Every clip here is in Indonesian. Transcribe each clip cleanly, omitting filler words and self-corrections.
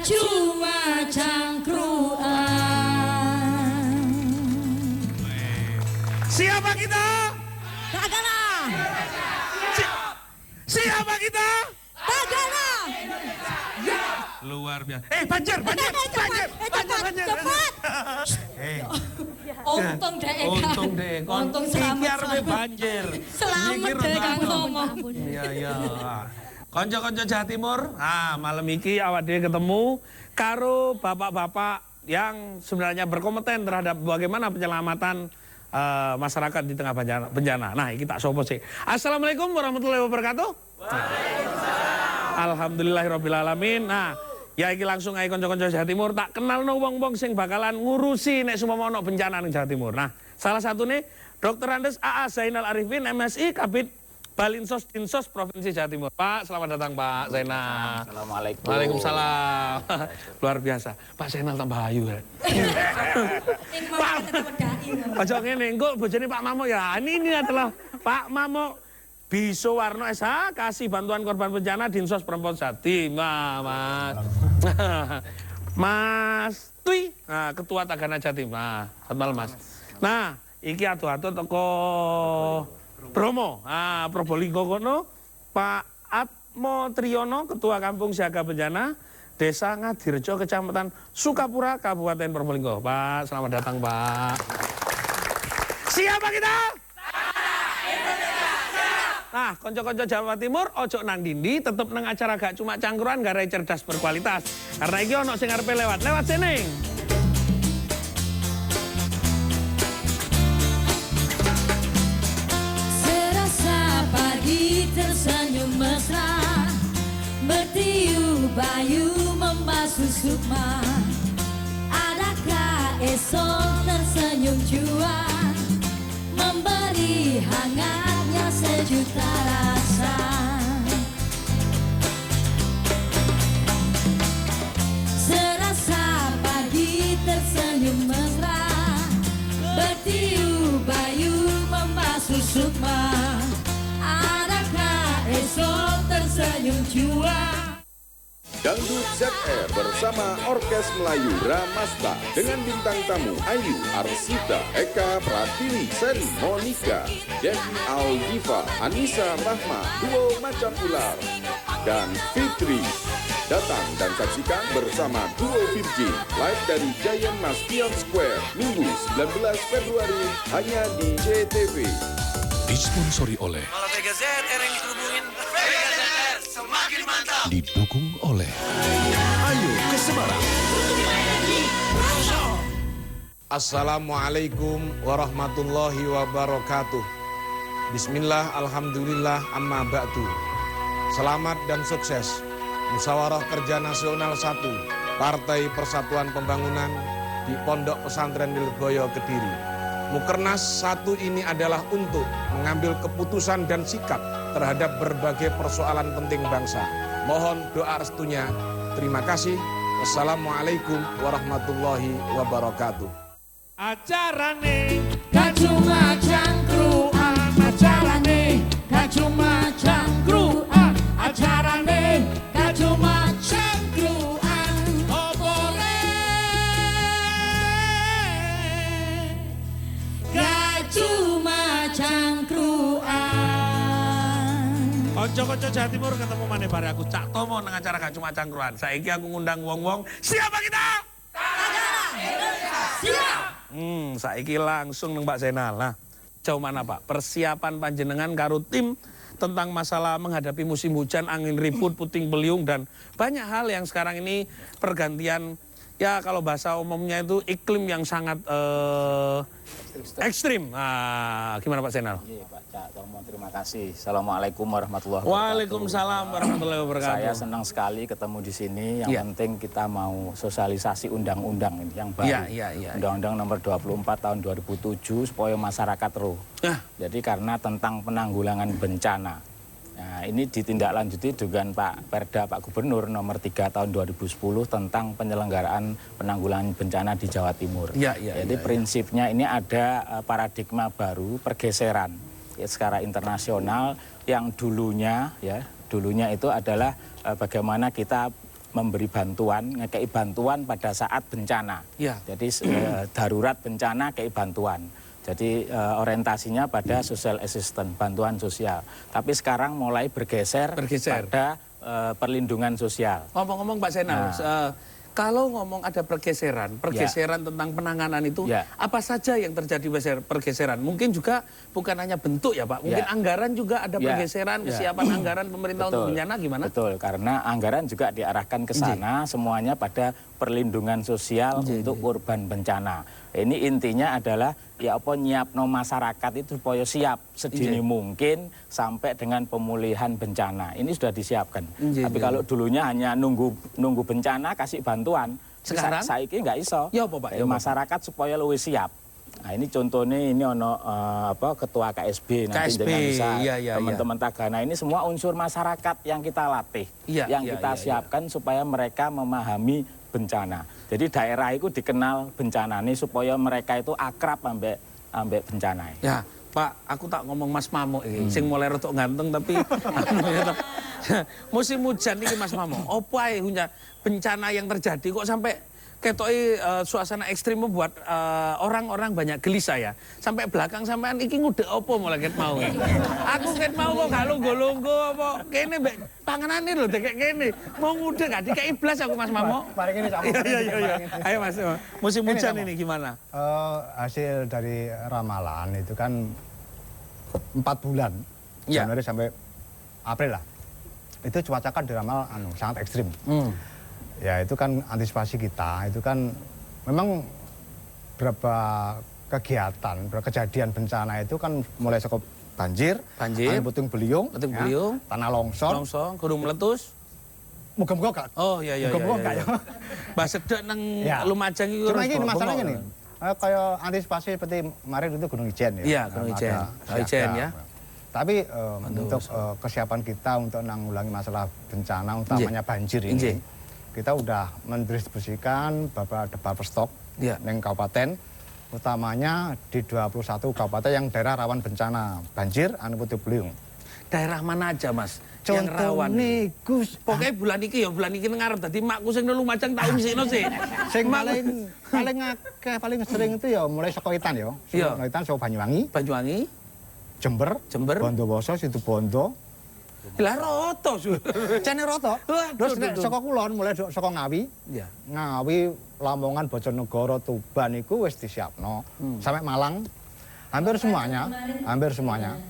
cuma cangkruan. Siapa kita? Tagana. Siapa kita? Tagana. Ya. Luar biasa. Banjir. Cepat. Untung deh, untung selamat. Banjir. Selamat deh Kang Tomo. Iya. Konco-konco Jawa Timur, malam iki awak dhewe ketemu karo bapak-bapak yang sebenarnya berkompeten terhadap bagaimana penyelamatan masyarakat di tengah bencana. Nah, iki tak sopo sih. Assalamualaikum warahmatullahi wabarakatuh. Waalaikumsalam. Alhamdulillahirabbil alamin. Nah, ya iki langsung ae konco-konco Jawa Timur tak kenalno wong-wong sing bakalan ngurusi nek sumama ono bencana ning Jawa Timur. Nah, salah satune Dr. Andes AA Zainal Arifin MSI Kabid Balinsos Dinsos Provinsi Jawa Timur. Pak, selamat datang Pak Zainal. Assalamualaikum. Waalaikumsalam. Luar biasa. Pak Zainal tambah ayu ya. Pak, ojo ngene, engko bojone Pak Mamo ya. Ini adalah Pak Mamo Biso Warno SH, kasih bantuan korban bencana Dinsos Perempuan Jatim. Nah, Mas. Mas Tui, Ketua Tagana Jatim. Nah, selamat malam Mas. Nah, iki atu-atu teko Bromo, Probolinggo kono, Pak Atmo Triyono, Ketua Kampung Siaga Bencana, Desa Ngadirjo, Kecamatan Sukapura, Kabupaten Probolinggo. Pak, selamat datang Pak. Siapa kita? Nah, konco-konco Jawa Timur, ojo nang dindi, tetep nang acara gak cuma cangkruan, garai cerdas berkualitas. Karena iki ono sing arepe lewat sini. Tersenyum mesra, bertiup bayu membasuh sukma. Adakah esok tersenyum jua, memberi hangatnya sejuta rasa. Serasa pagi tersenyum mesra, bertiup bayu membasuh sukma. Esok tersenyum jua. Dangdut ZR bersama Orkes Melayu Ramasta dengan bintang tamu Ayu Arsita, Eka Pratiwi, Seri Monika, Devi Aldiva, Anissa Rahma, Duo Macam Ular, dan Fitri. Datang dan saksikan bersama Duo Virgin live dari Giant Mastion Square Minggu 19 Februari hanya di JTV. Disponsori oleh Kalau Vega ZR yang dihubungin, Vega ZR semakin mantap. didukung oleh Ayo ke Semarang. Assalamualaikum warahmatullahi wabarakatuh. Bismillah, alhamdulillah, amma ba'du. Selamat dan sukses Musyawarah Kerja Nasional 1 Partai Persatuan Pembangunan di Pondok Pesantren Lirboyo Kediri. Mukernas 1 ini adalah untuk mengambil keputusan dan sikap terhadap berbagai persoalan penting bangsa. Mohon doa restunya. Terima kasih. Wassalamualaikum warahmatullahi wabarakatuh. Acarane Gak cuma cangkruan, acarane gak cuma cangkruan, acarane gak cuma cangkruan. oh boleh. Gak cuma cangkruan. Konco-konco Jawa Timur ketemu maneh bare aku Cak Tomo nang acara gak cuma cangkruan. Saiki aku ngundang wong-wong. Siapa kita? Siap. Saiki langsung nang Mbak Zainal. Nah, jauh mana Pak? Persiapan panjenengan karo tim tentang masalah menghadapi musim hujan, angin ribut, puting beliung dan banyak hal yang sekarang ini pergantian ya kalau bahasa umumnya itu iklim yang sangat ekstrim. Nah, gimana Pak Zainal? Iya Pak Cak Tomo, terima kasih. Assalamualaikum warahmatullahi wabarakatuh. Waalaikumsalam warahmatullahi wabarakatuh. Saya senang sekali ketemu di sini. Yang Iya. penting kita mau sosialisasi undang-undang ini yang baru. Iya. Undang-undang nomor 24 tahun 2007 supaya masyarakat tahu. Nah, Jadi karena tentang penanggulangan bencana. Nah, ini ditindaklanjuti dengan Pak Perda Pak Gubernur nomor 3 tahun 2010 tentang penyelenggaraan penanggulangan bencana di Jawa Timur. Jadi prinsipnya ini ada paradigma baru, pergeseran ya, secara internasional yang dulunya itu adalah bagaimana kita memberi bantuan, ngekei bantuan pada saat bencana. Ya. Jadi darurat bencana kei bantuan. Jadi orientasinya pada social assistance, bantuan sosial. Tapi sekarang mulai bergeser. Pada perlindungan sosial. Ngomong-ngomong Pak Zainal, kalau ngomong ada pergeseran tentang penanganan itu, apa saja yang terjadi pergeseran? Mungkin juga bukan hanya bentuk ya Pak, mungkin anggaran juga ada pergeseran, kesiapan anggaran pemerintah untuk bencana gimana? Betul, karena anggaran juga diarahkan ke sana, semuanya pada perlindungan sosial untuk korban bencana. Ini intinya adalah ya apa nyiapno masyarakat itu supaya siap sedini mungkin sampai dengan pemulihan bencana. Ini sudah disiapkan. Tapi kalau dulunya hanya nunggu bencana kasih bantuan, sekarang saiki nggak iso. Ya apa Pak? Ya, masyarakat supaya lebih siap. Nah ini contohnya ini ono ketua KSB nanti dengan bisa teman-teman Tagana ini semua unsur masyarakat yang kita latih, yang kita siapkan supaya mereka memahami bencana. Jadi daerah itu dikenal bencana ini supaya mereka itu akrab ambek bencana. Ya, Pak, aku tak ngomong Mas Mamo ini, sing mulai rotok ganteng tapi musim hujan ini Mas Mamo, apa ya bencana yang terjadi kok sampai ketoi suasana ekstrim membuat orang-orang banyak gelisah ya. Sampai belakang sampean iki ngudek opo mulai ket mau. Aku ket mau kok gak lungguh-lungguh apa. Kene mbek panganane lho dekek kene. Mau ngudek gak dikei blas aku Mas Mamo. Mari ini sama. Iya. Ayo Mas. Musim hujan ini gimana? Hasil dari ramalan itu kan 4 bulan. Januari sampai April lah. Itu cuaca kan diramal sangat ekstrim. Ya itu kan antisipasi kita, itu kan memang berapa kegiatan, berapa kejadian bencana itu kan mulai sekop banjir, angin puting beliung, tanah longsor, gunung meletus. Muga-muga gak. Oh iya. Muga-muga gak ya. Mbak Sedek nang Lumajang itu. Cuma ini masalahnya nih, kayak antisipasi seperti kemarin itu Gunung Ijen ya. Iya, Gunung Ijen ya. Tapi untuk kesiapan kita untuk menanggulangi masalah bencana, utamanya banjir ini. Kita udah mendistribusikan beberapa stok neng kabupaten, utamanya di 21 kabupaten yang daerah rawan bencana banjir, angin puting beliung. Daerah mana aja Mas? Yang rawan nih Gus. Pokoknya bulan ini ngarep dadi makku sing nang Lumajang tak usikno sih. Sing paling akeh paling sering itu ya mulai saka Itan ya. Saka Itan saka Banyuwangi, Jember, Bondowoso, Situbondo. Lah roto su. Jane roto. Terus nek saka kulon mulai saka Ngawi. Ngawi, Lamongan, Bojonegoro, Tuban iku wis disiapno. Sampai Malang hampir semuanya.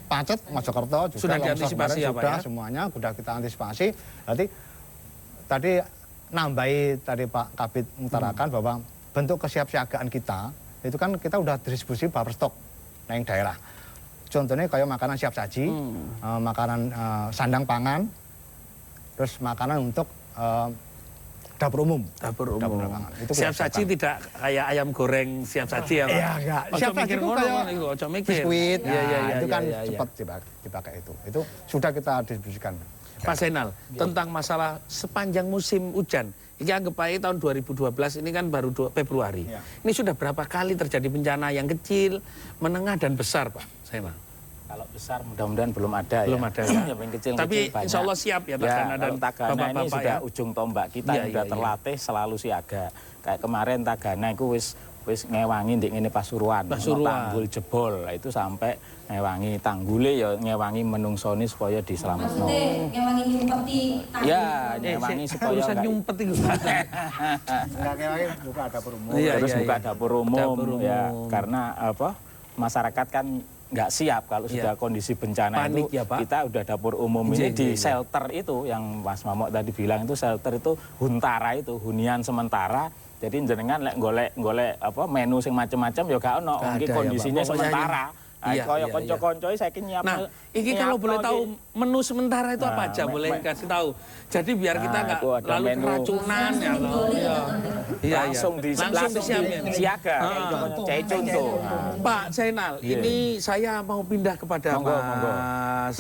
Pacet, Mojokerto juga sudah diantisipasi ya Pak ya? Semuanya sudah kita antisipasi. Berarti tadi nambahi tadi Pak Kabid mengutarakan bahwa bentuk kesiapsiagaan kita itu kan kita udah distribusi buffer stok nang daerah. Contohnya kayak makanan siap saji, makanan sandang pangan, terus makanan untuk dapur umum. Dapur umum. Itu siap saji tidak kayak ayam goreng siap saji ya Pak? Iya, enggak. Siap saji itu kayak biskuit, itu kan cepat dipakai itu. Itu sudah kita distribusikan. Pak Zainal, tentang masalah sepanjang musim hujan, ini anggap aja tahun 2012 ini kan baru Februari. Ini sudah berapa kali terjadi bencana yang kecil, menengah dan besar Pak Zainal? Kalau besar mudah-mudahan belum ada ya. Yang kecil, tapi insya Allah siap ya Tagana dan Tagana ini sudah ya? Ujung tombak kita sudah terlatih selalu siaga. Kayak kemarin Tagana itu wis ngewangi di ngene Pasuruan. Tanggul jebol itu sampai ngewangi tanggule ya ngewangi menungsoni supaya diselamatkan. Ngewangi nyumpeti. Ya, ngewangi supaya urusan nyumpet itu. Enggak ngewangi buka dapur umum. Terus buka dapur umum ya karena apa? Masyarakat kan nggak siap kalau sudah kondisi bencana. Panik, itu kita udah dapur umum ini di shelter itu yang Mas Mamok tadi bilang itu shelter itu huntara itu hunian sementara. Jadi jenengan lek golek apa menu sing macam-macam ya gak ono mungkin kondisinya sementara. Kayak konco-konco saiki nyiap. Nah, ini kalau boleh tahu menu sementara itu apa aja boleh kasih tahu. Jadi biar kita nggak lalu keracunan ya. Langsung disiapin siaga kayak contoh. Pak Zainal, ini saya mau pindah kepada Mas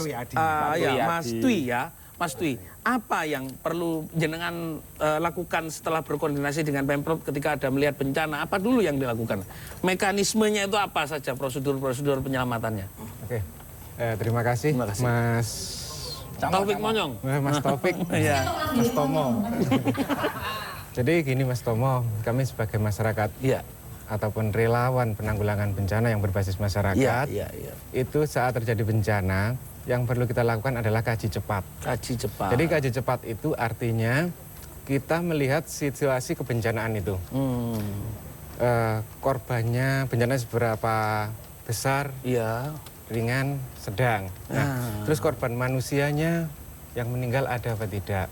Twi ya. Mas Twi, apa yang perlu jenengan lakukan setelah berkoordinasi dengan Pemprov ketika ada melihat bencana? Apa dulu yang dilakukan? Mekanismenya itu apa saja prosedur-prosedur penyelamatannya? Oke, terima kasih Mas Taufik Monyong. Mas Taufik, Iya. Mas Tomo. Jadi gini Mas Tomo, kami sebagai masyarakat ataupun relawan penanggulangan bencana yang berbasis masyarakat, itu saat terjadi bencana, yang perlu kita lakukan adalah kaji cepat. Kaji cepat. Jadi kaji cepat itu artinya kita melihat situasi kebencanaan itu. Korbannya, bencana seberapa besar, ringan, sedang. Nah, terus korban manusianya yang meninggal ada apa tidak,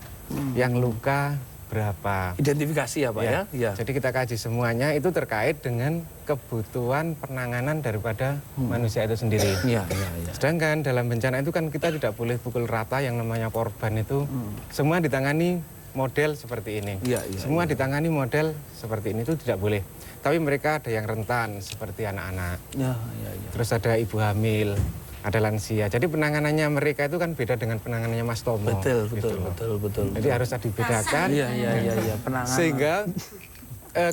yang luka berapa. Identifikasi ya Pak ya? Jadi kita kaji semuanya itu terkait dengan kebutuhan penanganan daripada manusia itu sendiri. Sedangkan dalam bencana itu kan kita tidak boleh pukul rata yang namanya korban itu. Semua ditangani model seperti ini. Semua ditangani model seperti ini itu tidak boleh. Tapi mereka ada yang rentan seperti anak-anak. Terus ada ibu hamil, ada lansia. Jadi penanganannya mereka itu kan beda dengan penanganannya Mas Tomo. Betul. Jadi harus dibedakan. Penanganan. Sehingga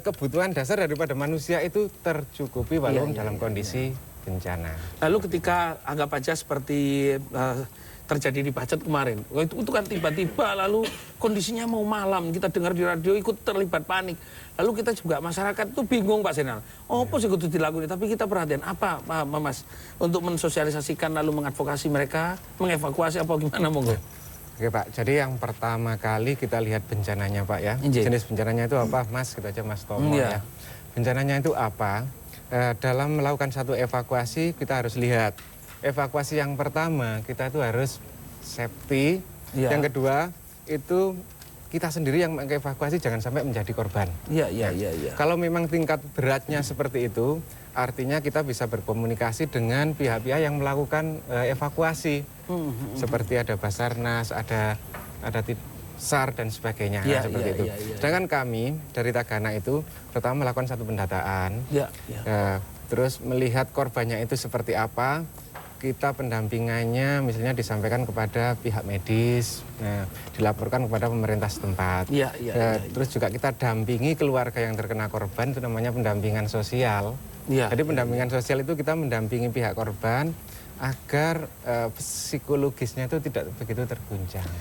kebutuhan dasar daripada manusia itu tercukupi walaupun dalam kondisi bencana. Lalu ketika anggap aja seperti terjadi di Pacet kemarin, itu kan tiba-tiba lalu kondisinya mau malam, kita dengar di radio ikut terlibat panik. Lalu kita juga masyarakat itu bingung Pak Zainal. Apa sih kudu dilakukan? Tapi kita perhatian apa Mas untuk mensosialisasikan lalu mengadvokasi mereka, mengevakuasi apa gimana monggo? Oke Pak, jadi yang pertama kali kita lihat bencananya Pak ya. Jenis bencananya itu apa Mas? Gitu aja Mas Tomo ya. Bencananya itu apa? Dalam melakukan satu evakuasi kita harus lihat. Evakuasi yang pertama kita itu harus safety. Yang kedua itu kita sendiri yang mengevakuasi jangan sampai menjadi korban. Kalau memang tingkat beratnya seperti itu, artinya kita bisa berkomunikasi dengan pihak-pihak yang melakukan evakuasi. Seperti ada Basarnas, ada SAR dan sebagainya. Seperti itu. Sedangkan kami dari Tagana itu pertama melakukan satu pendataan. Terus melihat korbannya itu seperti apa. Kita pendampingannya misalnya disampaikan kepada pihak medis, dilaporkan kepada pemerintah setempat. Terus juga kita dampingi keluarga yang terkena korban, itu namanya pendampingan sosial. Jadi pendampingan sosial itu kita mendampingi pihak korban agar psikologisnya itu tidak begitu terguncang.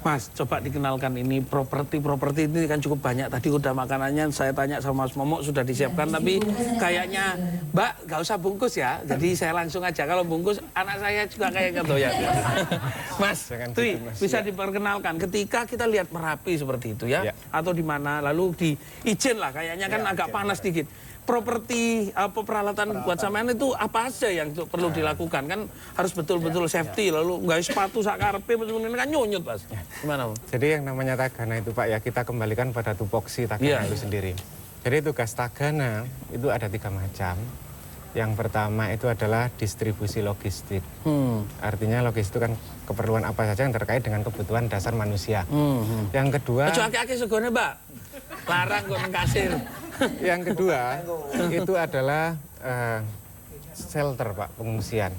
Mas, coba dikenalkan ini properti ini kan cukup banyak. Tadi udah makanannya saya tanya sama Mas Momo sudah disiapkan, tapi kayaknya Mbak gak usah bungkus ya. Jadi saya langsung aja, kalau bungkus anak saya juga kayak gitu ya. Mas, Tui, bisa diperkenalkan ketika kita lihat Merapi seperti itu ya, atau di mana lalu diizin lah kayaknya kan agak panas dikit. Properti peralatan buat sampean itu apa aja yang perlu dilakukan? Kan harus betul-betul safety, lalu nggak sepatu sak karepe ini kan nyunyut Mas. Gimana? Jadi yang namanya Tagana itu Pak ya, kita kembalikan pada tupoksi Tagana itu sendiri. Jadi tugas Tagana itu ada 3 macam. Yang pertama itu adalah distribusi logistik. Artinya logistik itu kan keperluan apa saja yang terkait dengan kebutuhan dasar manusia. Yang kedua, aki-aki segone Mbak. Larang kok nang kasir. Yang kedua itu adalah shelter Pak, pengungsian.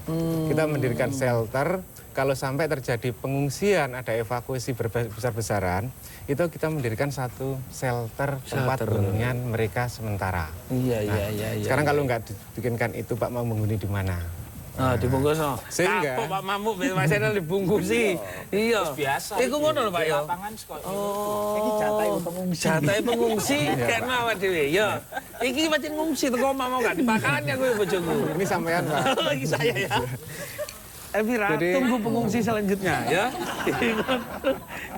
Kita mendirikan shelter. Kalau sampai terjadi pengungsian, ada evakuasi besar-besaran, itu kita mendirikan satu shelter tempat hunian mereka sementara. Sekarang kalau nggak dibikinkan itu Pak mau menghuni di mana? Dibungkus no. Sehingga Pak Mamuk Mas Zainal dibungkusi. Iya. Biasa. Iku ngono lho Pak ya. Iki jatahe pengungsi karena awak dhewe. Ya. Iki pancen ngungsi teko mau gak dipakani aku bojoku. Ini sampean Pak. Iki saya ya. Elvira, tunggu pengungsi selanjutnya ya.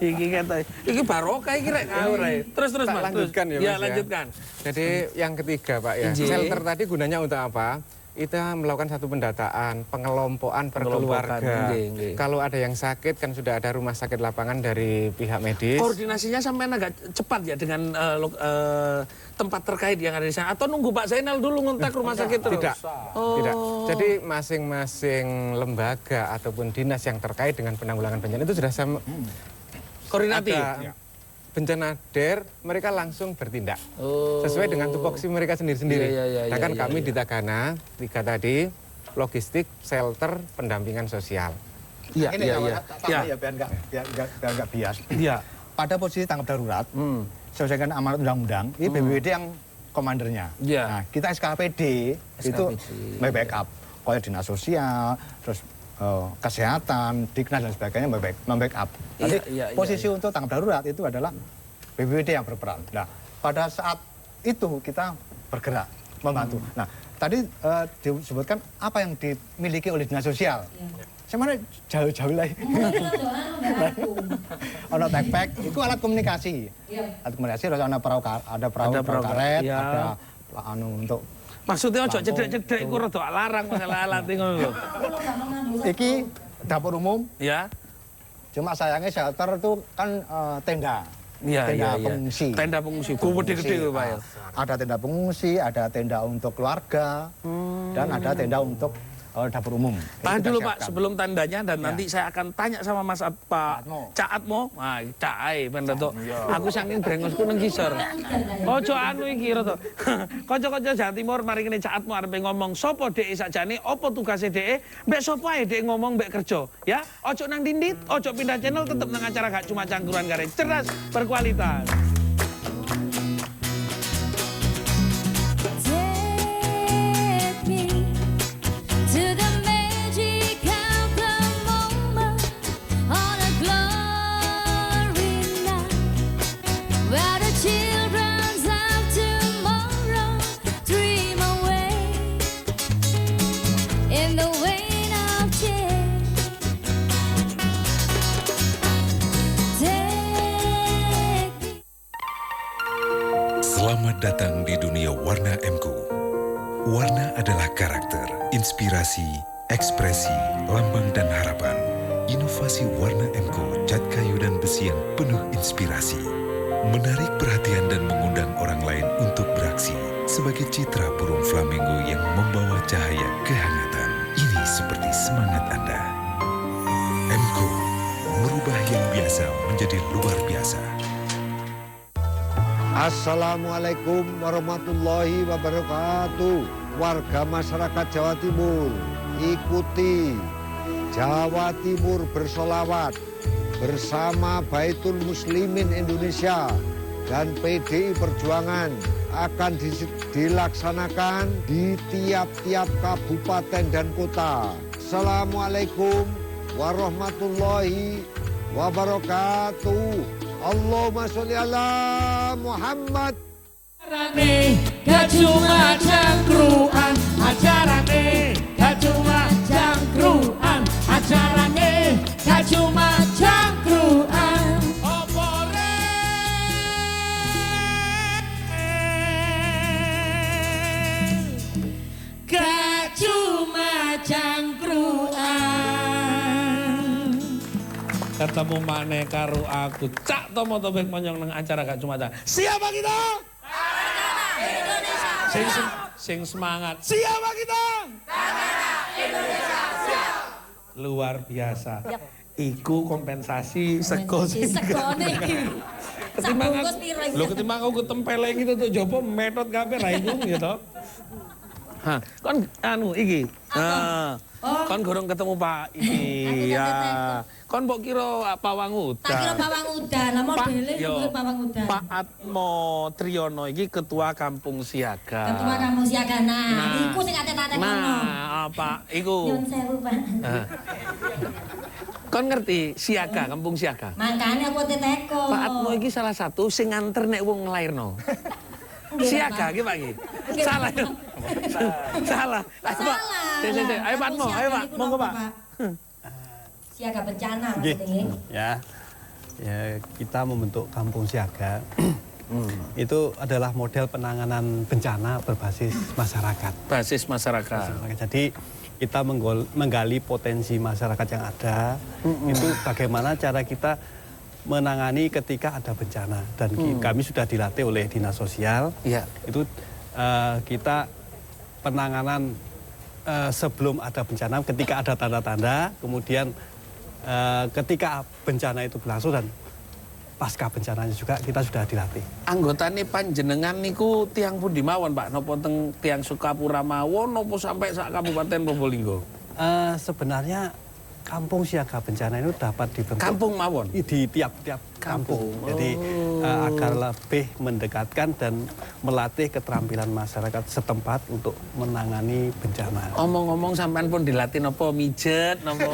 Iki kata, iki barokah iki rek ngawur ae. Terus Mas. Lanjutkan ya Mas. Ya, lanjutkan. Jadi yang ketiga Pak ya, shelter tadi gunanya untuk apa? Kita melakukan satu pendataan, pengelompokan per keluarga. Kalau ada yang sakit kan sudah ada rumah sakit lapangan dari pihak medis. Koordinasinya sampai agak cepat ya dengan tempat terkait yang ada di sana. Atau nunggu Pak Zainal dulu ngontak rumah sakit terus? Tidak. Jadi masing-masing lembaga ataupun dinas yang terkait dengan penanggulangan bencana itu sudah sama koordinatif. Bencana DER, mereka langsung bertindak sesuai dengan tupoksi mereka sendiri-sendiri. Bahkan kami di Tagana, 3 tadi, logistik, shelter, pendampingan sosial. Biar nggak bias. Pada posisi tanggap darurat, sesuai dengan amanat undang-undang, ini BPBD yang komandernya. Nah, kita SKPD itu backup, kayak dinas sosial, terus kesehatan, Diknas dan sebagainya membackup. Jadi posisi untuk tanggap darurat itu adalah BPBD yang berperan. Nah, pada saat itu kita bergerak membantu. Nah, tadi disebutkan apa yang dimiliki oleh dinas sosial. Sebenarnya jauh-jauh lah. Ono backpack, itu alat komunikasi. Alat komunikasi harus ada perahu karet, ada untuk. Maksudnya ojo cedek-cedek iku rada larang masalah alat ngono lho. Iki dapur umum. Ya. Cuma sayangnya shelter itu kan tenda. Tenda pengungsi. Tenda pengungsi. Gede-gede Pak ya. Ada tenda pengungsi, ada tenda untuk keluarga, dan ada tenda untuk dapur umum. Tahan dulu Pak, sebelum tandanya dan nanti saya akan tanya sama Mas Pak Caatmo. Nah, Caai ben to. Aku saking brengosku nang kisor. Ojo anu iki rada. Kanca-kanca Jawa Timur mari kene Caatmo arep ngomong sapa dhek sakjane, apa tugase dhek, mbek sapa ae dhek ngomong mbek kerja, ya. Ojo nang dindit, ojo pindah channel, tetep nang acara Gak Cuma Cangkruan Kare Cerdas Berkualitas. Selamat datang di dunia warna MQ. Warna adalah karakter, inspirasi, ekspresi, lambang dan harapan. Inovasi warna MQ, cat kayu dan besi yang penuh inspirasi. Menarik perhatian dan mengundang orang lain untuk beraksi sebagai citra burung flamingo yang membawa cahaya kehangatan. Ini seperti semangat Anda. MQ, merubah yang biasa menjadi luar biasa. Assalamualaikum warahmatullahi wabarakatuh. Warga masyarakat Jawa Timur, ikuti Jawa Timur bersolawat bersama Baitul Muslimin Indonesia dan PDI Perjuangan akan dilaksanakan di tiap-tiap kabupaten dan kota. Assalamualaikum warahmatullahi wabarakatuh. Allahumma sholli ala Muhammad. Acarane gak cuma cangkruan, acarane gak cuma cangkruan, acarane gak cuma cangkruan. Opore gak cuma cangkruan. Ketemu maneh karo aku Cak Tomo Tobek monyong nang acara Gak Cuma Cangkruan. Siapa kita? Indonesia. Sing semangat. Siapa kita? Indonesia. Siap. Luar biasa. Iku kompensasi sego niki. Ketimbang aku ketempeleng itu tuh jopo metot kabeh ra iku gitu. Hah, kon anu iki. Kon gorong ketemu Pak iki ya. Kon mbok kira pawang udan. Tak kira pawang udan, lah modele kira pawang udan. Pak Atmo Triyono iki ketua Kampung Siaga. Ketua Kampung Siaga. Nah, iku sing ate-ate ngono. Nah, apa iku? Nyun sewu, Pak. Kon ngerti Siaga, Kampung Siaga? Makane aku teteko. Pak Atmo iki salah satu sing nganter nek wong nglairno. Siaga iki Pak iki. Salah. Salah. Salah. Ayo Pak Atmo, ayo Pak. Monggo Pak. Siaga bencana maksudnya. Ya, kita membentuk Kampung Siaga. Itu adalah model penanganan bencana berbasis masyarakat. Basis masyarakat. Jadi kita menggali potensi masyarakat yang ada. Itu bagaimana cara kita menangani ketika ada bencana. Dan kami sudah dilatih oleh Dinas Sosial. Iya. Itu kita penanganan sebelum ada bencana, ketika ada tanda-tanda, kemudian ketika bencana itu berlangsung dan pasca bencananya juga kita sudah dilatih. Anggotane panjenengan niku tiang pundi mawon Pak? Napa teng tiang Sukapura mawon napa sampai sak Kabupaten Probolinggo? Sebenarnya kampung siaga bencana itu dapat dibentuk Kampung mawon di tiap-tiap kampung. Jadi agar lebih mendekatkan dan melatih keterampilan masyarakat setempat untuk menangani bencana. Omong-omong sampean pun dilatih nopo mijet nopo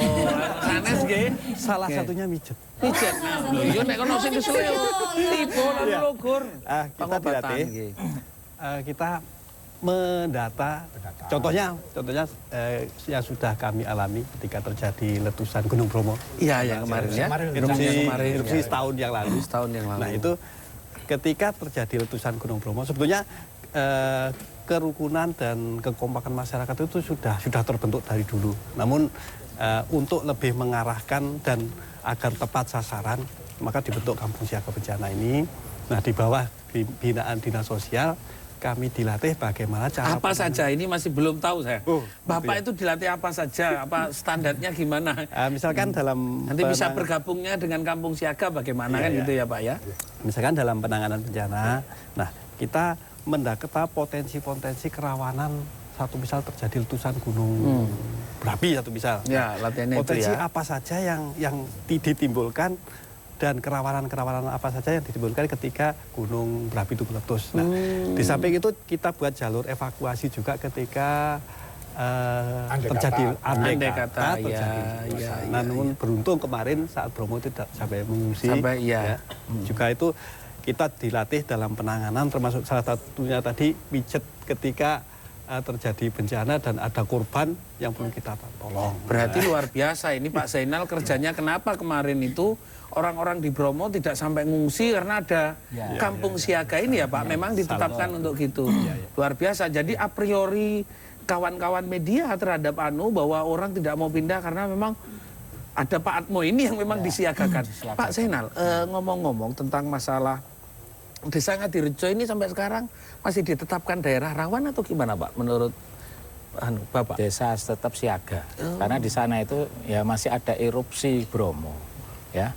sanes nggih. Salah satunya mijet. Mijet. Lho yo nek kono sing keseleo tipu lan lugur. Kita dilatih. Kita mendata. Contohnya yang sudah kami alami ketika terjadi letusan Gunung Bromo. Iya, yang kemarin ya. Erupsi setahun yang lalu. Nah, itu ketika terjadi letusan Gunung Bromo, sebetulnya kerukunan dan kekompakan masyarakat itu sudah terbentuk dari dulu. Namun untuk lebih mengarahkan dan agar tepat sasaran, maka dibentuk Kampung Siaga Bencana ini. Nah, di bawah binaan Dinas Sosial, kami dilatih bagaimana cara... Apa saja, ini masih belum tahu saya. Bapak itu dilatih apa saja, apa standarnya gimana? Misalkan dalam... Nanti bisa bergabungnya dengan Kampung Siaga bagaimana gitu ya Pak ya? Misalkan dalam penanganan bencana, nah kita mendata potensi-potensi kerawanan satu misal terjadi letusan gunung berapi satu misal. Ya, latihannya potensi itu ya. apa saja yang ditimbulkan dan kerawanan-kerawanan apa saja yang ditimbulkan ketika gunung berapi itu meletus. Nah, di samping itu kita buat jalur evakuasi juga ketika terjadi andai kata terjadi. Namun beruntung kemarin saat Bromo tidak sampai mengungsi. Juga itu kita dilatih dalam penanganan, termasuk salah satunya tadi mijet ketika terjadi bencana dan ada korban yang perlu kita tolong. Berarti luar biasa ini Pak Zainal kerjanya. Kenapa kemarin itu orang-orang di Bromo tidak sampai ngungsi karena ada Kampung Siaga ini ya Pak, memang ditetapkan untuk gitu. Luar biasa. Jadi a priori kawan-kawan media terhadap bahwa orang tidak mau pindah karena memang ada Pak Atmo ini yang memang disiagakan. Pak Zainal, ngomong-ngomong tentang masalah Desa Ngadirejo ini sampai sekarang masih ditetapkan daerah rawan atau gimana Pak menurut Bapak? Desa tetap siaga. Karena di sana itu ya masih ada erupsi Bromo. Ya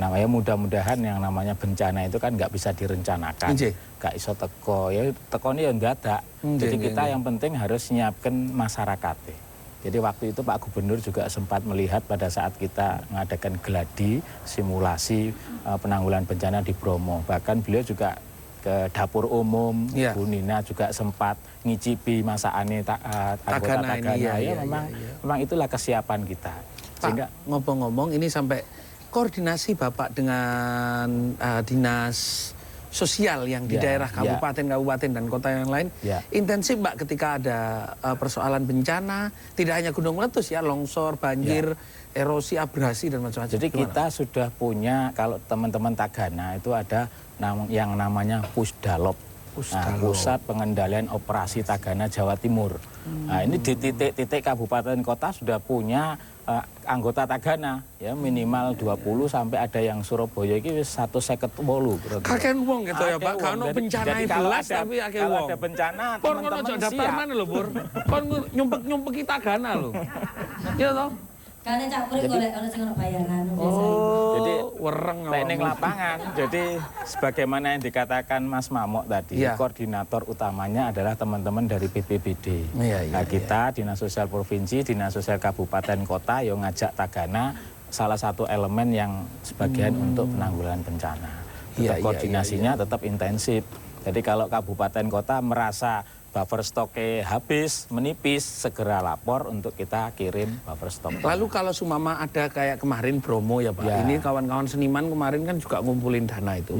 namanya mudah-mudahan yang namanya bencana itu kan nggak bisa direncanakan. Nggak iso teko. Ya teko ini ya dadak. Jadi kita yang penting harus nyiapkan masyarakat. Jadi waktu itu Pak Gubernur juga sempat melihat pada saat kita mengadakan geladi simulasi penanggulangan bencana di Bromo. Bahkan beliau juga ke dapur umum, Bu Nina juga sempat ngicipi masakannya anggota Tagana. Memang itulah kesiapan kita. Sehingga ngomong-ngomong ini sampai koordinasi Bapak dengan dinas sosial yang di daerah kabupaten dan kota yang lain intensif Mbak ketika ada persoalan bencana, tidak hanya gunung meletus ya, longsor, banjir, erosi, abrasi dan macam-macam. Jadi kita sudah punya, kalau teman-teman Tagana itu ada yang namanya Pusdalop. Nah, Pusat Pengendalian Operasi Tagana Jawa Timur. Nah, ini di titik-titik kabupaten kota sudah punya anggota Tagana ya minimal 20 sampai ada yang Surabaya ini 158. Kakek wong gitu ya Pak, kalau bencana belas tapi akeh wong. Kalau ada bencana teman-teman daftar mana lho Pur? Kon nyumpek-nyumpeki Tagana lho. Iya toh? Karena cak puri golek ono sing ono bayaran. Jadi wereng teknik lapangan. Jadi sebagaimana yang dikatakan Mas Mamok tadi, koordinator utamanya adalah teman-teman dari BPBD. Nah, kita Dinas Sosial Provinsi, Dinas Sosial Kabupaten Kota yang ngajak Tagana salah satu elemen yang sebagian untuk penanggulangan bencana. Tetap koordinasinya tetap intensif. Jadi kalau kabupaten kota merasa buffer stoknya habis, menipis, segera lapor untuk kita kirim buffer stok. Lalu kalau sumama ada kayak kemarin Bromo ya Pak, ini kawan-kawan seniman kemarin kan juga ngumpulin dana itu.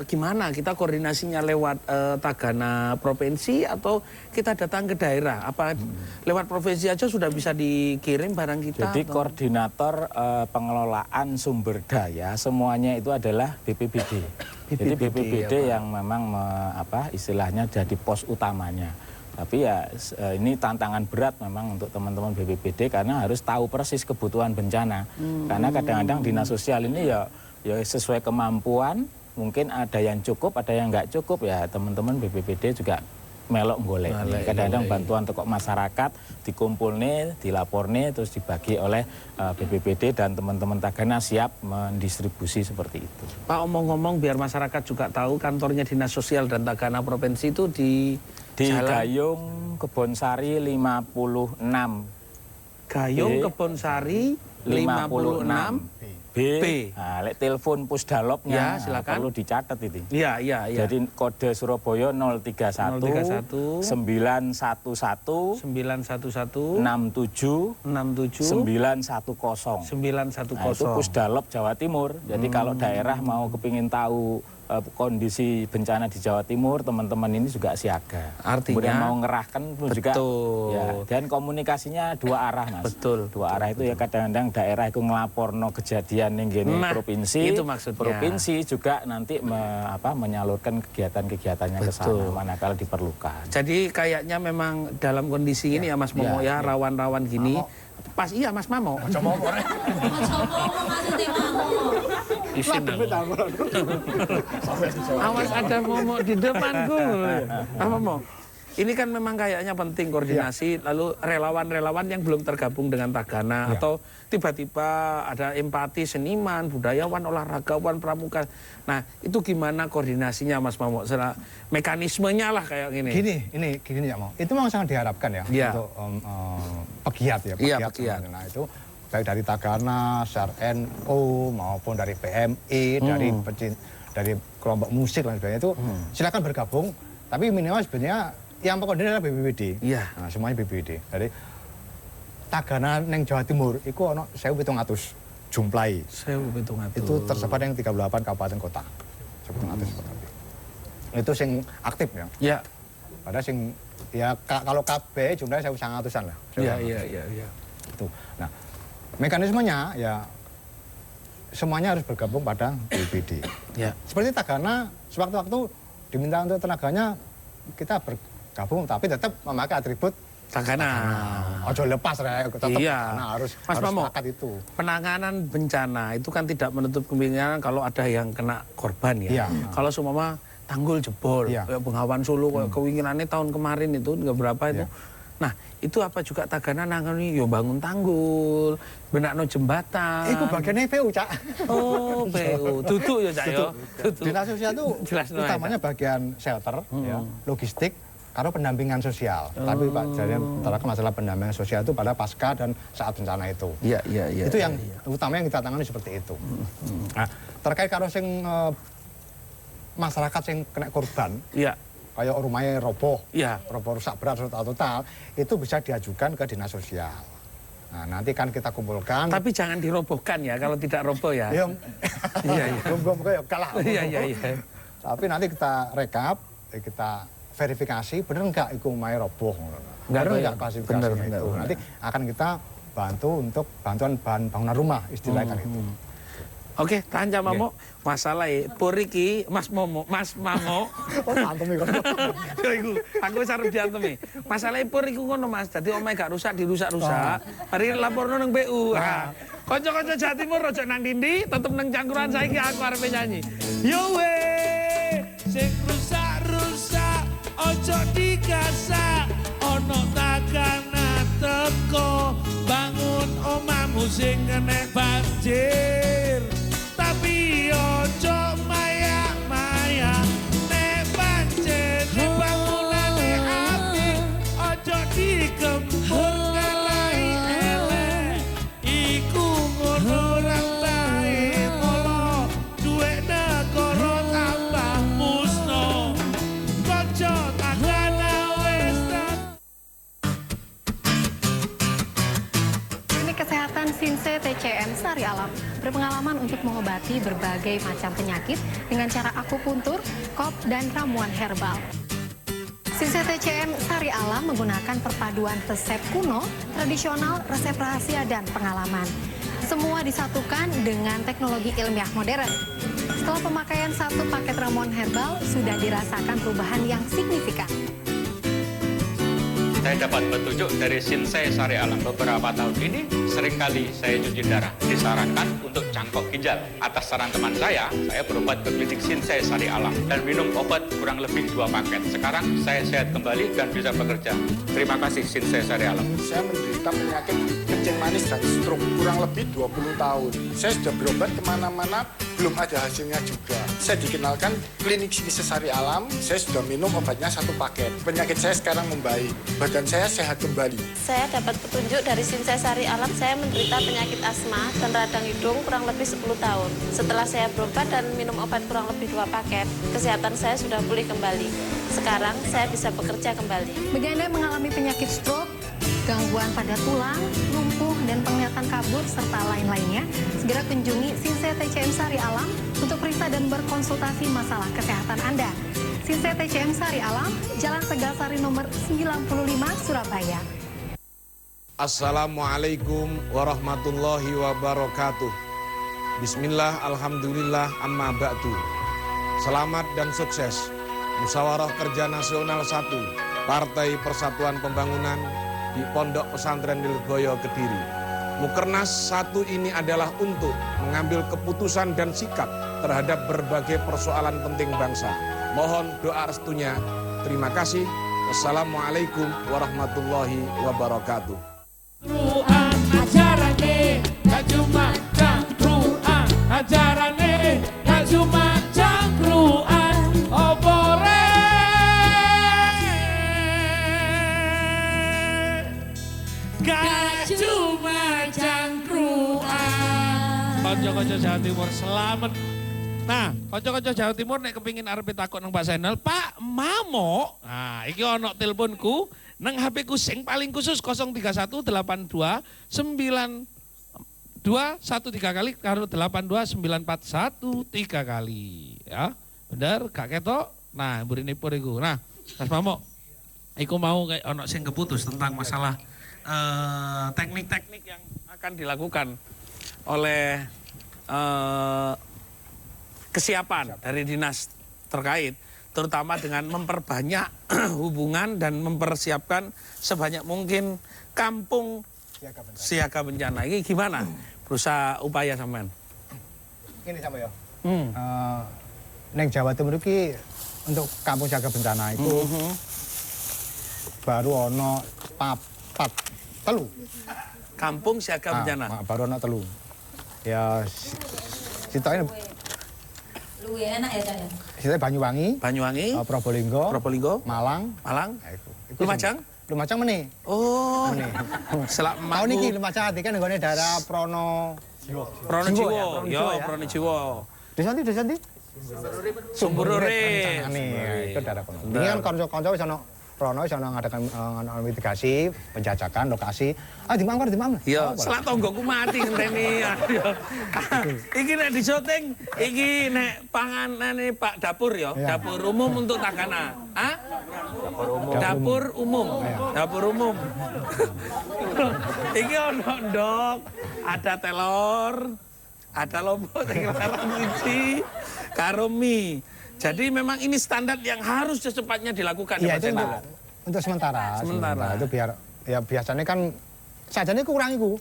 Gimana kita koordinasinya lewat Tagana Provinsi atau kita datang ke daerah? Apa lewat provinsi aja sudah bisa dikirim barang kita? Jadi koordinator pengelolaan sumber daya semuanya itu adalah BPBD. Jadi BPBD yang memang istilahnya jadi pos utamanya. Tapi ya ini tantangan berat memang untuk teman-teman BPBD karena harus tahu persis kebutuhan bencana. Karena kadang-kadang dinas sosial ini ya sesuai kemampuan, mungkin ada yang cukup, ada yang nggak cukup ya teman-teman BPBD juga melok golek. Kadang-kadang bantuan tokoh masyarakat dikumpulne, dilaporne, terus dibagi oleh BPBD dan teman-teman Tagana siap mendistribusi seperti itu. Pak, omong-ngomong biar masyarakat juga tahu kantornya Dinas Sosial dan Tagana Provinsi itu di Gayung Kebonsari 56. Gayung Kebonsari B. Nah, lek telepon pusdalopnya ya, silakan. perlu dicatat itu. Iya. Jadi kode Surabaya 031 911 911 67 910. 910. Nah, itu Pusdalop Jawa Timur. Jadi kalau daerah mau kepingin tahu kondisi bencana di Jawa Timur, teman-teman ini juga siaga. Artinya kemudian mau ngerahkan juga ya, dan komunikasinya dua arah, Mas. Betul. Dua arah itu ya kadang-kadang daerah itu ngelaporno kejadian yang gini provinsi. Itu maksudnya. Provinsi juga nanti menyalurkan kegiatan-kegiatannya ke sana manakala diperlukan. Jadi kayaknya memang dalam kondisi ini ya Mas Momo ya, rawan-rawan gini. Pas iya Mas Mamo. Mas Momo maksudnya Mamo. Isin awas ada Momo di depanku. Apa Momo? Ini kan memang kayaknya penting koordinasi, lalu relawan-relawan yang belum tergabung dengan Tagana, atau tiba-tiba ada empati seniman, budayawan, olahragawan, pramuka. Nah, itu gimana koordinasinya Mas Mamo? Mekanismenya lah kayak gini. Gini ya Mau. Itu memang sangat diharapkan ya untuk pegiat ya. Pegiat. Nah, itu baik dari Tagana, SARNO maupun dari PMI, dari kelompok musik dan sebagainya itu silakan bergabung. Tapi minimal sebenarnya yang pokoknya adalah BPBD. Iya. Nah, semuanya BPBD. Jadi Tagana neng Jawa Timur itu ono 1.700 jumlahi. 1.700. Itu tersebar yang 38 kabupaten kota. 1.700. Itu sing aktif ya. Iya. Padahal sing ya kalau KB jumlahnya 1.900-an lah. Iya. Itu. Nah, mekanismenya ya semuanya harus bergabung pada BPBD. Ya. Seperti Tagana sewaktu-waktu diminta untuk tenaganya kita bergabung tapi tetap memakai atribut Tagana. Ojo lepas tetap Tagana harus Mamo, sepakat itu. Penanganan bencana itu kan tidak menutup kemungkinan kalau ada yang kena korban ya. Kalau seumpama tanggul jebol, kayak Bengawan Solo, kayak kewinginannya tahun kemarin itu nggak berapa itu. Nah, itu apa juga Tagana nangani yo bangun tanggul, benakno jembatan. Itu bagiannya PU, Cak. Oh, PU. Duduk ya, Cak yo. Dinas sosial itu utamanya bagian shelter, ya, logistik, karo pendampingan sosial. Tapi Pak Jarian masalah pendampingan sosial itu pada pasca dan saat bencana itu. Iya. Itu yang utama yang kita tangani seperti itu. Nah, terkait karo sing masyarakat sing kena korban. Iya. Kayak rumahnya roboh, ya. Roboh rusak berat atau total, itu bisa diajukan ke dinas sosial. Nah, nanti kan kita kumpulkan. Tapi jangan dirobohkan ya, kalau tidak roboh ya. Iya. Belum kalah. Iya. Tapi nanti kita rekap, kita verifikasi, bener nggak itu rumahnya roboh. Bener nggak klasifikasi itu. Nanti akan kita bantu untuk bantuan bahan bangunan rumah, istilahnya kan itu. Oke, tahan Mamo. Masalah Puriki, Mas Mamo. Oh, mantep iki. Yo iku, aku wis arep diantemi. Masalah Pur iku ngono Mas. Dadi omahe gak rusak dirusak-rusak. Mari laporno nang BU. Kanca-kanca Jawa Timur aja nang dindi, tetep nang cangkruan saiki aku arep nyanyi. Yo we, sing rusak-rusak aja digasak. Ono Tagana teko bangun omahmu sing kena banjir. Tapi ojo maya-maya nek pancen bangunane apik ojo digempur kalai elek iku ngono rambae molo duwe negara tambah musno kanca Tagana wis. Klinik Kesehatan Sinse TCM Sari Alam berpengalaman untuk mengobati berbagai macam penyakit dengan cara akupuntur, kop, dan ramuan herbal. Sinse TCM Sari Alam menggunakan perpaduan resep kuno, tradisional, resep rahasia, dan pengalaman. Semua disatukan dengan teknologi ilmiah modern. Setelah pemakaian satu paket ramuan herbal, sudah dirasakan perubahan yang signifikan. Saya dapat petunjuk dari Sinse Sari Alam. Beberapa tahun ini seringkali saya cuci darah. Disarankan untuk cangkok ginjal. Atas saran teman saya berobat ke klinik Sinse Sari Alam dan minum obat kurang lebih 2 paket. Sekarang saya sehat kembali dan bisa bekerja. Terima kasih Sinse Sari Alam. Saya menderita penyakit kencing manis dan stroke kurang lebih 20 tahun. Saya sudah berobat kemana-mana, belum ada hasilnya juga. Saya dikenalkan klinik Sinse Sari Alam, saya sudah minum obatnya 1 paket. Penyakit saya sekarang membaik. Badan dan saya sehat kembali. Saya dapat petunjuk dari Sinsay Sari Alam. Saya menderita penyakit asma dan radang hidung kurang lebih 10 tahun. Setelah saya berobat dan minum obat kurang lebih 2 paket, kesehatan saya sudah pulih kembali. Sekarang saya bisa bekerja kembali. Bagi Anda yang mengalami penyakit stroke, gangguan pada tulang, lumpuh, dan penglihatan kabur, serta lain-lainnya, segera kunjungi Sinsay TCM Sari Alam untuk periksa dan berkonsultasi masalah kesehatan Anda. Sinsay TCM Sari Alam, Jalan Tegalsari nomor 95, Surabaya. Assalamualaikum warahmatullahi wabarakatuh. Bismillah, alhamdulillah, amma ba'du. Selamat dan sukses Musyawarah Kerja Nasional 1 Partai Persatuan Pembangunan di Pondok Pesantren Lirboyo Kediri. Mukernas 1 ini adalah untuk mengambil keputusan dan sikap terhadap berbagai persoalan penting bangsa. Mohon doa restunya. Terima kasih. Wassalamualaikum warahmatullahi wabarakatuh. Quran ajarane gak cuma cangkruan, ajarane gak cuma cangkruan, opore gak cuma cangkruan. Konco-konco Jawa Timur selamat. Nah, konco-konco Jawa Timur nek kepingin arep takut nang Pak Zainal, Pak Mamo. Nah, iki ono teleponku nang HP ku sing paling khusus 031829 213 kali karo 82941 3 kali. Ya, bener gak ketok? Nah, mburine pur iku. Nah, Mas Mamo, iku mau kayak ono sing keputus tentang masalah teknik-teknik yang akan dilakukan oleh kesiapan dari dinas terkait, terutama dengan memperbanyak hubungan dan mempersiapkan sebanyak mungkin kampung siaga bencana. Ini gimana? Berusaha upaya sampean. Ini sama ya. Neng Jawa Timur iki untuk kampung siaga bencana itu baru ono telu. Kampung siaga bencana. Baru ono telu. Ya citanya Luwih enak ya, Cak ya. Citanya Banyuwangi, Probolinggo, Malang. Lumajang meneh. Oh. Meneh. Tahun iki Lumajang kan nggone daerah Pronojiwo. Ya, Pronojiwo. Desa ndi? Sumber Urip. Itu daerah kono. Ini kan kanca-kanca wis ono Prono wis ono ngadakan mitigasi, penjajakan lokasi. Di mangkor. Ya, selak tonggoku mati ngenteni. Iki nek di syuting, iki nek panganane Pak Dapur ya, dapur umum untuk Tagana. Hah? Dapur umum. Iki ono ndok, ada telur, ada lombok sing larang siji, karo mie. Jadi memang ini standar yang harus secepatnya dilakukan. Iya, itu untuk sementara. Itu biar ya biasanya kan sajane kurang iku.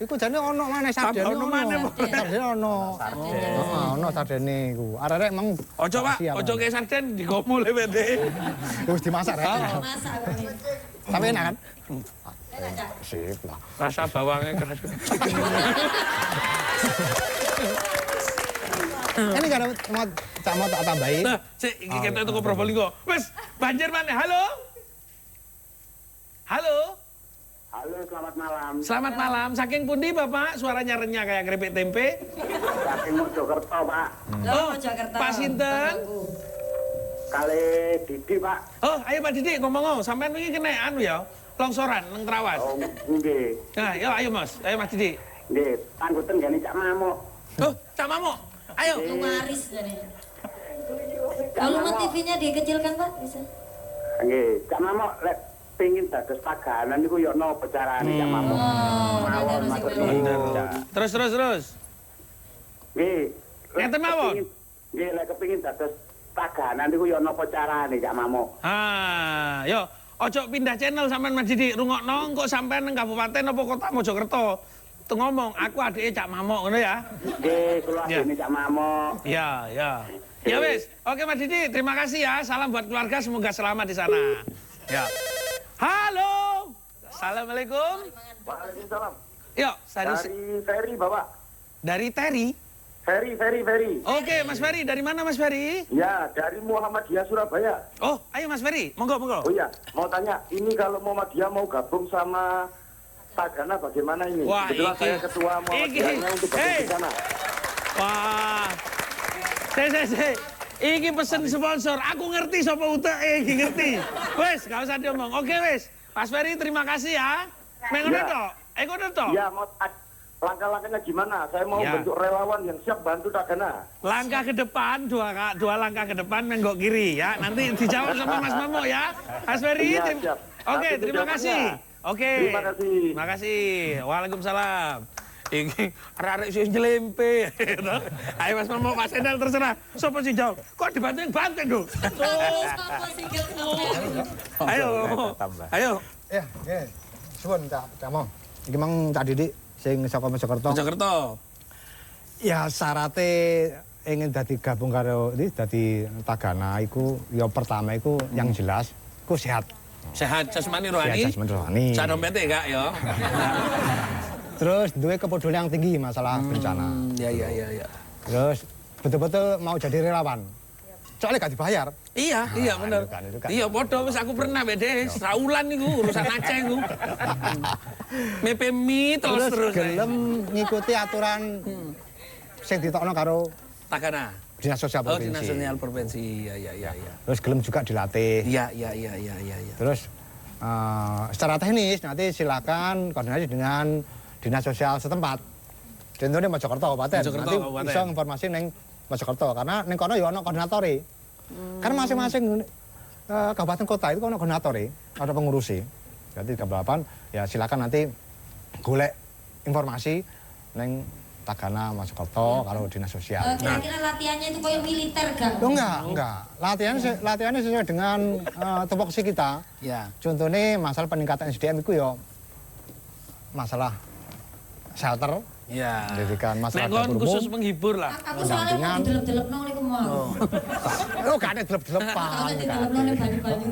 Iku jane ono maneh sajane ono. Ono sajane iku. Arek emang ojo Pak, ojo ke sarden digomul wete. Wis dimasak rek. Tapi enak kan? Sip lah. Rasa bawangnya keras. Ini kan mau tak tambahin. Nah, iki ketok toko Probolinggo. Wes, banjir maneh. Halo, selamat malam. Selamat malam. Saking pundi Bapak? Suaranya renyah kayak keripik tempe. Saking Mojokerto, Pak. Oh, Pak sinten? Kali Didi, Pak. Oh, ayo Pak Didi ngomong. Sampean iki kena anu ya, longsoran nang Trawas. Oh, nggih. Nah, yo ayo Mas Didi. Nggih, panggoten gani Cak Mamo. Oh, Cak Mamo. Ayo. Lumaris jadi. Kalau TV-nya dikecilkan Pak, bisa. Nggih, Cak Mamo lek pengin dados taganan niku yo napa carane Cak Mamo. Terus. Nggih. Ngeten mawon. Nggih, lek kepengin dados taganan niku yo napa carane Cak Mamo. Yo ojo pindah channel sampean Mas Didi, rungokno kok sampean nang kabupaten apa kota Mojokerto. Tuh ngomong, aku adike Cak Mamo ngono ya. Nggih, kula adike Cak Mamo. Ya. Ya wis. Oke Mas Didi, terima kasih ya. Salam buat keluarga, semoga selamat di sana. Ya. Halo. Assalamualaikum. Waalaikumsalam. Yuk, dari Terry, Bapak. Dari Terry? Ferry. Oke, Mas Ferry, dari mana Mas Ferry? Ya, dari Muhammadiyah Surabaya. Oh, ayo Mas Ferry, monggo. Oh iya, mau tanya, ini kalau Muhammadiyah mau gabung sama Tagana bagaimana ini? Wah, kebetulan saya ketua Muhammadiyahnya untuk gabung ke sana. Wah. Iki pesen sponsor. Aku ngerti sapa uteke iki ngerti. Wes, gak usah diomong. Oke, wes. Mas Ferry, terima kasih ya. Mengono tok. Ngono tok. Ya, mau langkah-langkahnya gimana? Saya mau bentuk relawan yang siap bantu Tagana. Langkah ke depan, dua langkah ke depan, menggok kiri ya. Nanti dijawab sama Mas Mamo ya. Mas Ferry. Siap. Oke, terima kasih. Oke. Terima kasih. Terima kasih. Waalaikumsalam. Ini arek-arek sing nyelempe. Ayo Mas Mamo, Mas Endal terserah. Sopo sing jawab? Kok dibanting-banting lho. Ayo. Ya, nggih. Suwun Cak Mo. Iki mang Cak Didik sing saka Mojokerto. Ya syaratnya ingin gabung karo dadi Tagana iku ya pertama iku yang jelas iku sehat. Sehat jasmani rohani. Sehat jasmani rohani. Sak dompete enggak ya. Terus duwe kepedulian yang tinggi masalah bencana. Iya. Terus betul-betul mau jadi relawan. Soalnya gak dibayar. Iya bener. Iya bodoh, wis aku pernah bede, saulan niku urusan Aceh niku. Mepe mie terus. Gelem ngikuti aturan sing ditokno karo Tagana. Dinas Sosial Provinsi. Dinas Sosial Provinsi. Iya. Terus gelem juga dilatih. Iya. Terus secara teknis nanti silakan koordinasi dengan Dinas Sosial setempat. Contohnya Mojokerto Kabupaten. Nanti bisa informasi neng Mojokerto karena neng kono ya ono koordinatori. Karena masing-masing kabupaten kota itu ono koordinatori, ada pengurusi. Jadi kabupaten ya silakan nanti golek informasi neng Tagana Mojokerto kalau Dinas Sosial. Kira-kira latihannya itu kayak militer gak? Oh, enggak. Latihannya sesuai dengan tupoksi kita. Ya. Contohnya masalah peningkatan SDM itu ya masalah shelter. Ya. Pendidikan masalah dapur umum. Khusus menghibur lah. Aku soalnya mau didelep-delepno niku mau. Oh, gak ada delep-delepan. Aku didelepno ning banyu-banyu.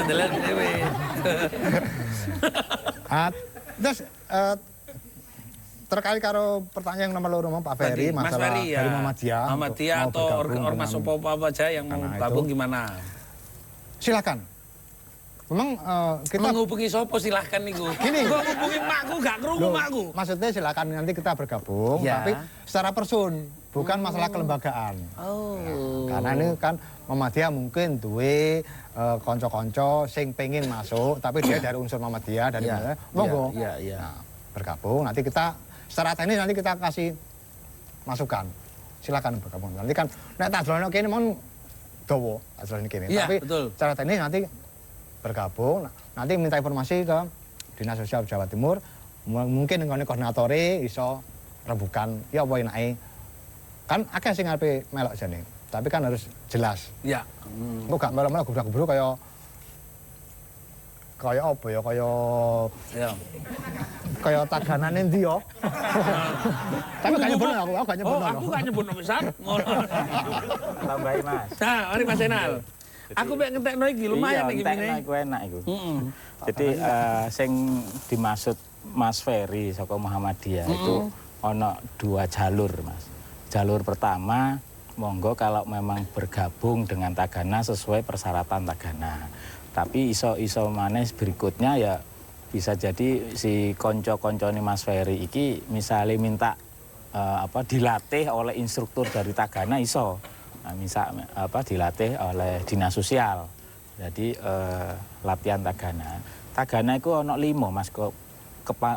Delep dhewe. Terus terkait karo pertanyaan nomor loro Pak Ferry masalah Ferry, ya. dari Muhammadiyah atau ormas apa aja yang mau gabung gimana? Silakan. Memang kita menghubungi sopo silahkan niku. Gini, gua hubungi makku gak krungu makku. Maksudnya silakan nanti kita bergabung, tapi secara person, bukan masalah kelembagaan. Karena ini kan Muhammadiyah mungkin duwe konco-konco sing pengen masuk, tapi dia dari unsur Muhammadiyah dari mana? Monggo. Nah, bergabung. Nanti kita secara teknis nanti kita kasih masukan. Silakan bergabung. Nanti kan nek tak delokno kene mon dawa, ajaran kene. Tapi secara teknis nanti bergabung, nanti minta informasi ke Dinas Sosial Jawa Timur, mungkin dengan koordinatori iso rembukan, ya apa enake. Kan akeh sing arepe melok jane, tapi kan harus jelas. Iya. Kok gak melok-melok gubrak-gubruk kaya apa ya, kaya Taganane ndi yo. Tapi gak nyebut aku gak nyebut. Oh, aku gak nyebut besar. Tambahi Mas. Nah, mari Mas Enal. Aku mek ngentekno iki lumayan iki ngene. Iya, iku enak iku. Jadi sing dimaksud Mas Ferry saka Muhammadiyah itu ono 2 jalur, Mas. Jalur pertama, monggo kalau memang bergabung dengan Tagana sesuai persyaratan Tagana. Tapi iso maneh berikutnya ya bisa jadi si konco-koncone Mas Ferry iki misalnya minta dilatih oleh instruktur dari Tagana iso. Misal dilatih oleh Dinas Sosial. Jadi latihan Tagana. Tagana itu ono 5 Mas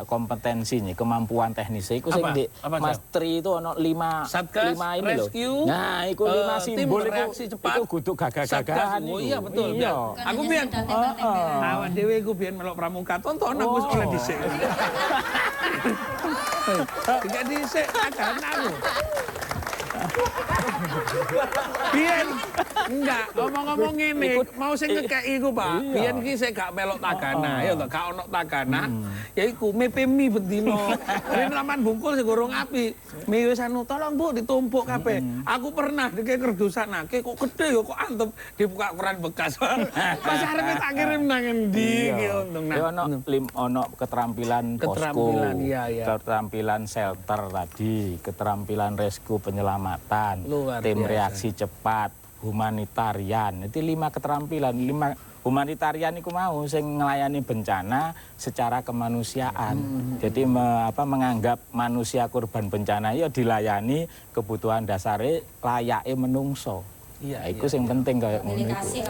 kompetensinya, kemampuan teknisnya itu sing di Mas Tri itu ono 5 ini loh. Nah, itu 5 simbol itu kudu gagah-gagahan. Oh iya betul. Iya. Aku biyen awak dhewe iku biyen melok pramuka tonton aku wis oleh dhisik. Tidak dhisik Tagana aku. Biyen enggak ngomong-ngomong ngene, mau sing ngekeki iku, Pak. Biyen ki sik gak melok tagana, ya to, gak ono tagana. Ya iku mepe mie bendino. Rene laman bungkul sing gorong api. Mie wis anu tolong Bu ditumpuk kabeh. Aku pernah dike kerdusanake kok gede ya kok antep dibuka ukuran bekas. Pas arepe tak kirim nang endi iki untung. Ya ono keterampilan posko, keterampilan shelter tadi, keterampilan rescue penyelamatan, tim reaksi cepat, humanitarian. Itu 5 keterampilan, 5 humanitarian itu mau sing ngelayani bencana secara kemanusiaan. Jadi menganggap manusia korban bencana ya dilayani kebutuhan dasare layake menungso. Iya, itu yang penting kayak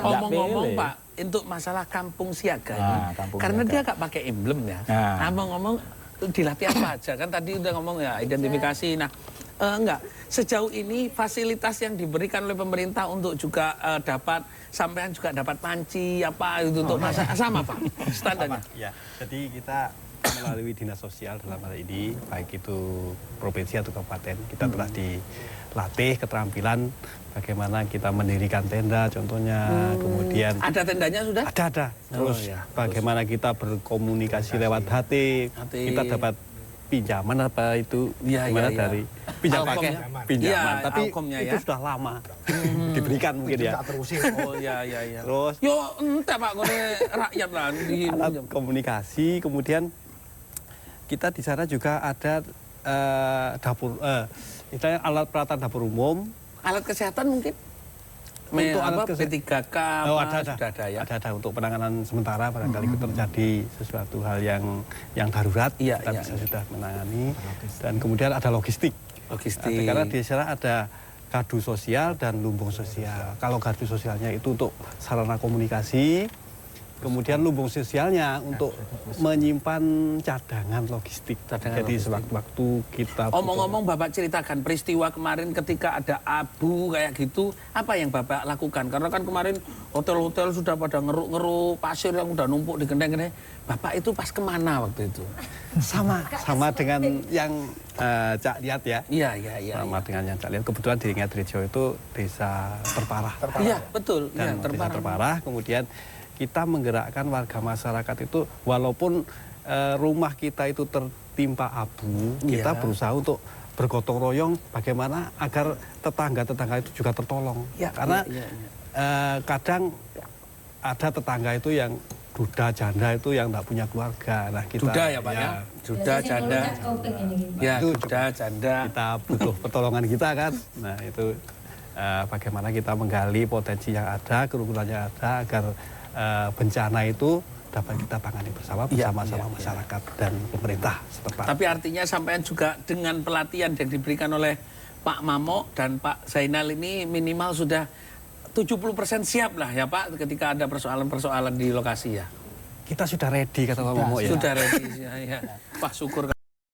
ngomong-ngomong Pak, untuk masalah kampung siaga ini, karena dia gak pakai emblem ya. Ngomong-ngomong dilatih apa aja kan tadi udah ngomong ya identifikasi. Nah, enggak sejauh ini fasilitas yang diberikan oleh pemerintah untuk juga dapat sampean juga dapat panci apa itu untuk masa sama Pak standarnya. Ya, jadi kita melalui dinas sosial dalam hal ini baik itu provinsi atau kabupaten kita telah dilatih keterampilan bagaimana kita mendirikan tenda contohnya, kemudian ada tendanya sudah? Ada. Terus bagaimana kita berkomunikasi lewat HT, kita dapat pinjaman apa itu gimana dari pinjaman, tapi itu sudah lama diberikan mungkin ya. Oh iya. Terus yo entah Pak ngene rakyat lah di alat komunikasi, kemudian kita di sana juga ada dapur istilahnya alat peralatan dapur umum. Alat kesehatan mungkin? Untuk alat kesehatan P3K sudah ya? Ada untuk penanganan sementara barangkali terjadi sesuatu hal yang darurat kita bisa sudah menangani. Dan kemudian ada logistik. Karena di sana ada gardu sosial dan lumbung sosial. Kalau gardu sosialnya itu untuk sarana komunikasi, kemudian lumbung sosialnya untuk menyimpan cadangan logistik. Jadi sewaktu-waktu kita... Omong-omong Bapak ceritakan peristiwa kemarin ketika ada abu kayak gitu, apa yang Bapak lakukan? Karena kan kemarin hotel-hotel sudah pada ngeruk-ngeruk pasir yang udah numpuk di genteng-genteng. Bapak itu pas kemana waktu itu? Sama dengan yang Cak Lihat ya. Iya. Sama dengan yang Cak Lihat. Kebetulan di Ngadirejo itu desa terparah. Iya, betul. Dan desa terparah, kemudian kita menggerakkan warga masyarakat itu walaupun rumah kita itu tertimpa abu, kita berusaha untuk bergotong royong bagaimana agar tetangga-tetangga itu juga tertolong. Karena kadang ada tetangga itu yang duda janda itu yang tidak punya keluarga. Nah, kita duda ya Pak ya? Duda janda. Ya, duda janda. Kita butuh pertolongan kita kan. Nah, itu bagaimana kita menggali potensi yang ada, kerukunan yang ada agar bencana itu dapat kita tangani bersama-sama masyarakat dan pemerintah setempat. Tapi artinya sampean juga dengan pelatihan yang diberikan oleh Pak Mamo dan Pak Zainal ini minimal sudah 70% siap lah ya Pak ketika ada persoalan-persoalan di lokasi ya. Kita sudah ready kata Pak Mamo ya. Sudah ready ya. Pak syukur.